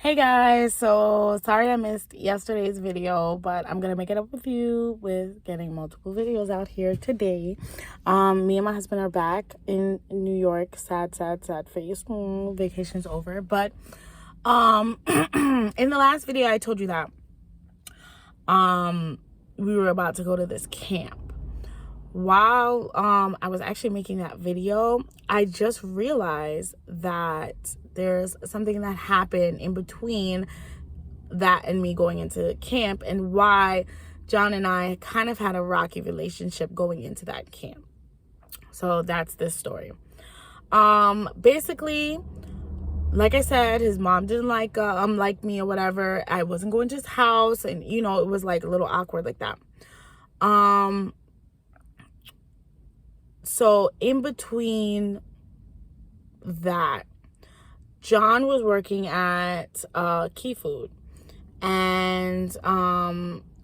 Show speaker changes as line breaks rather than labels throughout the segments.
Hey guys, so sorry I missed yesterday's video, but I'm gonna make it up with you with getting multiple videos out here today. Me and my husband are back in New York. Sad face. Vacation's over. But in the last video I told you that we were about to go to this camp. While I was actually making that video, I just realized that there's something that happened in between that and me going into camp, and why John and I kind of had a rocky relationship going into that camp. So that's this story. Basically, like I said, his mom didn't like me or whatever. I wasn't going to his house, and it was like a little awkward like that. So in between that, John was working at Key Food, and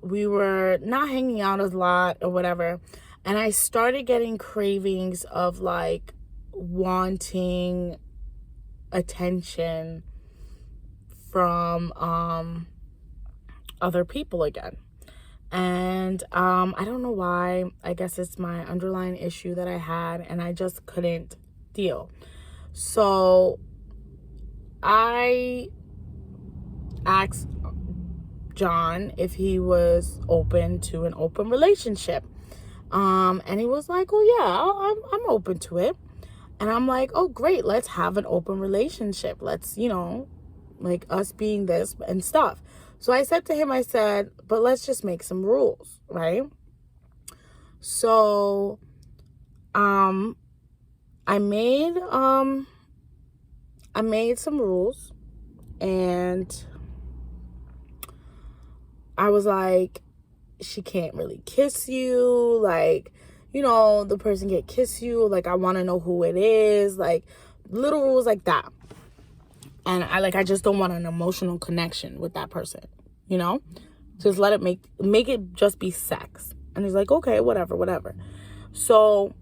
we were not hanging out a lot or whatever, and I started getting cravings of like wanting attention from other people again. And I don't know why. I guess it's my underlying issue that I had, and I just couldn't deal. So I asked John if he was open to an open relationship. And he was like, oh yeah, I'm open to it. And I'm like, oh great, let's have an open relationship. Let's, like us being this and stuff. So I said to him, but let's just make some rules, right? So I made some rules, and I was like, she can't really kiss you, like, the person can't kiss you, like I want to know who it is, like little rules like that. And I just don't want an emotional connection with that person, just let it make it just be sex. And he's like, okay, whatever. So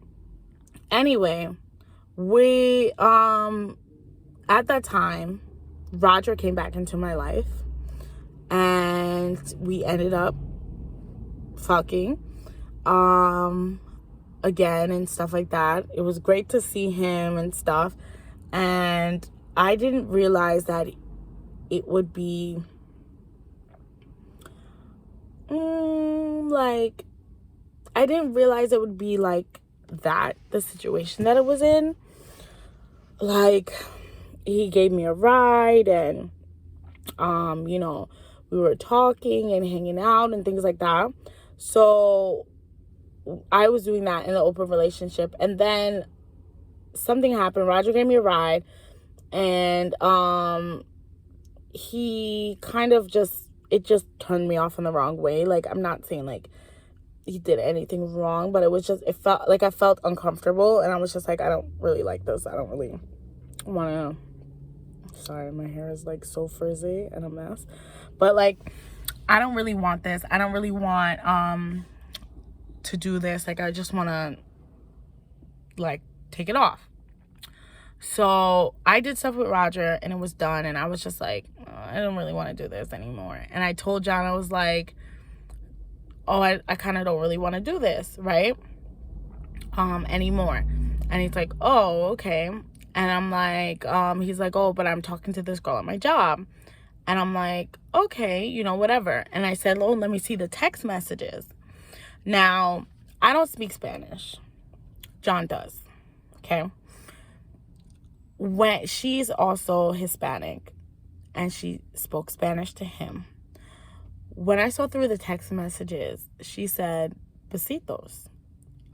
anyway, we at that time, Roger came back into my life, and we ended up fucking again and stuff like that. It was great to see him and stuff, and I didn't realize that it would be I didn't realize it would be like that, the situation that it was in. Like, he gave me a ride, and we were talking and hanging out and things like that. So I was doing that in an open relationship, and then something happened. Roger gave me a ride, and he kind of it just turned me off in the wrong way. Like, I'm not saying like he did anything wrong, but it felt like I felt uncomfortable, and I was just like, I don't really like this. I don't really want to. Sorry, my hair is like so frizzy and a mess, but like, I don't really want this. I don't really want to do this. Like, I just want to like take it off. So I did stuff with Roger, and it was done, and I was just like, oh, I don't really want to do this anymore. And I told John, I was like, oh, I kind of don't really want to do this, right? Anymore. And he's like, oh, okay. And I'm like, he's like, oh, but I'm talking to this girl at my job. And I'm like, okay, whatever. And I said, oh, let me see the text messages. Now, I don't speak Spanish. John does. Okay. When she's also Hispanic, and she spoke Spanish to him. When I saw through the text messages, she said besitos.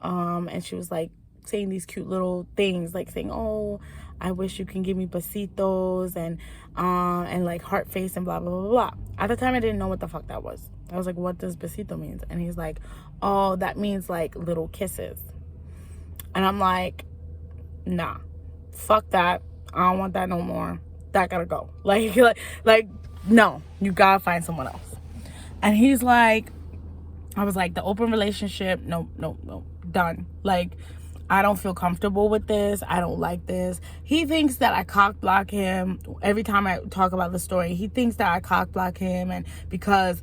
And she was like saying these cute little things, like saying, oh, I wish you can give me besitos, and like heart face and blah blah blah blah. At the time, I didn't know what the fuck that was. I was like, what does besito means? And he's like, oh, that means like little kisses. And I'm like, nah, fuck that. I don't want that no more. That gotta go. Like no, you gotta find someone else. And he's like, I was like, the open relationship, no, done. Like, I don't feel comfortable with this. I don't like this. He thinks that I cock block him. Every time I talk about the story, he thinks that I cock block him. And because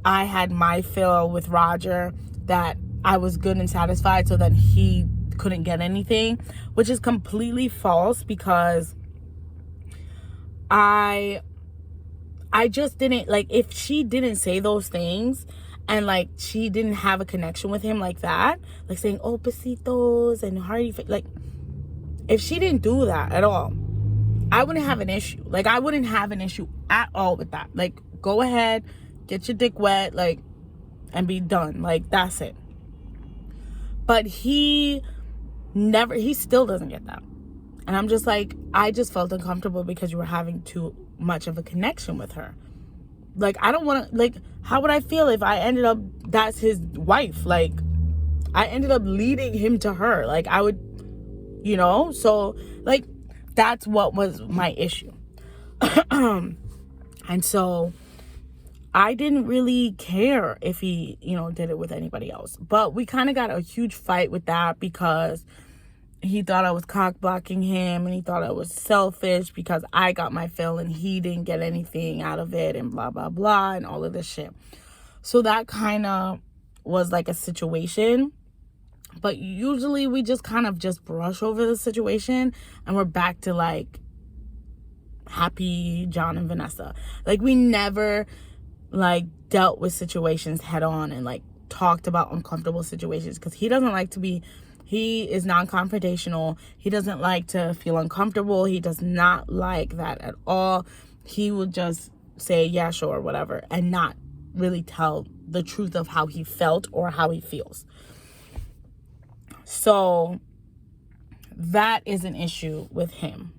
I had my fill with Roger, that I was good and satisfied, so then he couldn't get anything, which is completely false, because I just didn't, like, if she didn't say those things, and like she didn't have a connection with him like that, like saying oh besitos and hearty, like if she didn't do that at all, I wouldn't have an issue. Like I wouldn't have an issue at all with that. Like go ahead, get your dick wet, like, and be done. Like that's it. But he still doesn't get that. And I'm just like, I just felt uncomfortable because you were having too much of a connection with her. Like, I don't want to, like, how would I feel if I ended up, that's his wife? Like, I ended up leading him to her. Like, I would, you know? So, like, that's what was my issue. And so, I didn't really care if he, you know, did it with anybody else. But we kind of got a huge fight with that because he thought I was cock blocking him, and he thought I was selfish because I got my fill and he didn't get anything out of it, and blah, blah, blah, and all of this shit. So that kind of was like a situation. But usually we just kind of just brush over the situation and we're back to like happy John and Vanessa. Like we never like dealt with situations head on and like talked about uncomfortable situations, because he doesn't like to be, he is non-confrontational. He doesn't like to feel uncomfortable. He does not like that at all. He will just say, yeah, sure, whatever, and not really tell the truth of how he felt or how he feels. So that is an issue with him.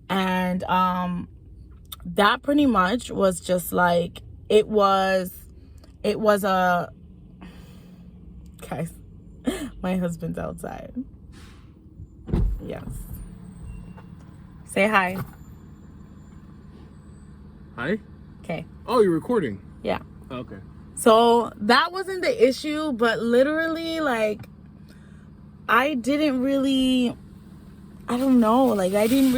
And that pretty much was just like, it was a, guys, my husband's outside. Yes. Say hi.
Hi?
Okay.
Oh, you're recording?
Yeah.
Okay.
So that wasn't the issue, but literally, like, I didn't really, I don't know, like, I didn't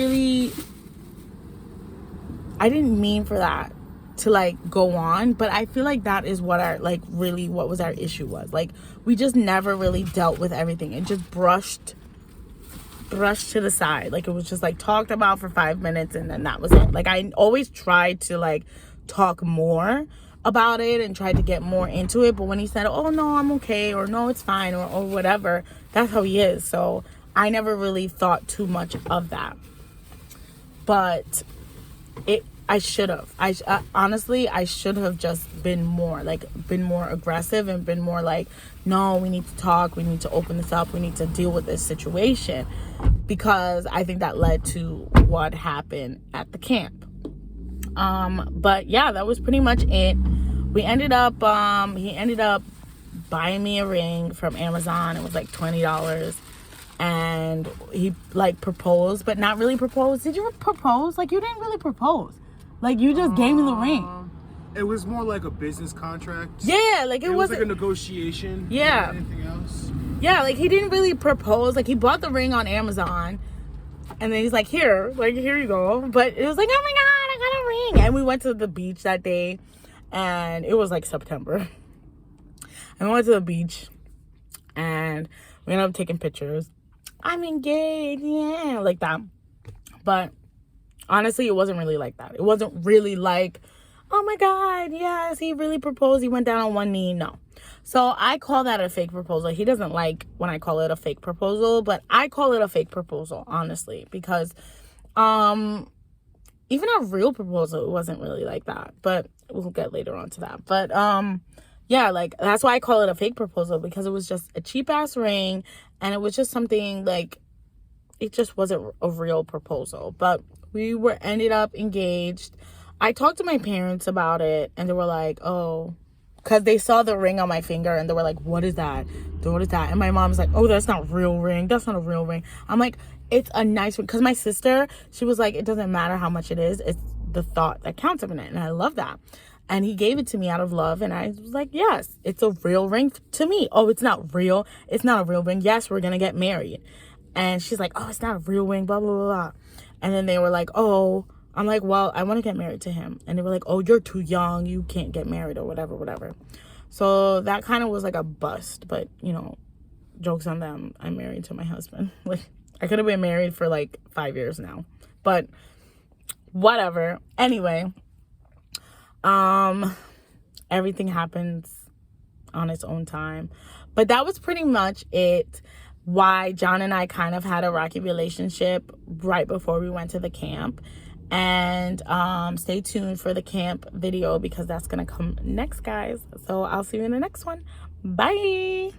mean for that to like go on, but I feel like that is what our, like, really what was our issue was. Like, we just never really dealt with everything. It just brushed to the side. Like, it was just like talked about for 5 minutes and then that was it. Like, I always tried to like talk more about it and tried to get more into it, but when he said, oh no, I'm okay, or no, it's fine, or whatever, that's how he is. So I never really thought too much of that. But I should have. Honestly, I should have just been more aggressive and been more like, no, we need to talk. We need to open this up. We need to deal with this situation, because I think that led to what happened at the camp. But yeah, that was pretty much it. We ended up, he ended up buying me a ring from Amazon. It was like $20. And he like proposed, but not really proposed. Did you propose? Like, you didn't really propose. Like, you just gave me the ring.
It was more like a business contract.
Yeah, like it
was like a negotiation.
Yeah.
Anything else?
Yeah, like he didn't really propose. Like, he bought the ring on Amazon, and then he's like, here you go. But it was like, oh my God, I got a ring. And we went to the beach that day, and it was like September. And we went to the beach, and we ended up taking pictures. I'm engaged, yeah, like that. But honestly, it wasn't really like that. It wasn't really like, oh my God, yes, he really proposed. He went down on one knee. No. So I call that a fake proposal. He doesn't like when I call it a fake proposal, but I call it a fake proposal, honestly, because even a real proposal, it wasn't really like that. But we'll get later on to that. But yeah, like, that's why I call it a fake proposal, because it was just a cheap ass ring, and it was just something like, it just wasn't a real proposal. But we ended up engaged. I talked to my parents about it, and they were like, oh, because they saw the ring on my finger, and they were like, what is that? What is that? And my mom's like, oh, that's not real ring. That's not a real ring. I'm like, it's a nice ring. Because my sister, she was like, it doesn't matter how much it is. It's the thought that counts every night. And I love that. And he gave it to me out of love. And I was like, yes, it's a real ring to me. Oh, it's not real. It's not a real ring. Yes, we're going to get married. And she's like, oh, it's not a real ring, blah, blah, blah, blah. And then they were like, oh, I'm like, well, I want to get married to him. And they were like, oh, you're too young. You can't get married or whatever, whatever. So that kind of was like a bust. But, you know, jokes on them. I'm married to my husband. Like, I could have been married for like 5 years now. But whatever. Anyway, everything happens on its own time. But that was pretty much it. Why John and I kind of had a rocky relationship right before we went to the camp. And stay tuned for the camp video because that's gonna come next, guys. So I'll see you in the next one. Bye.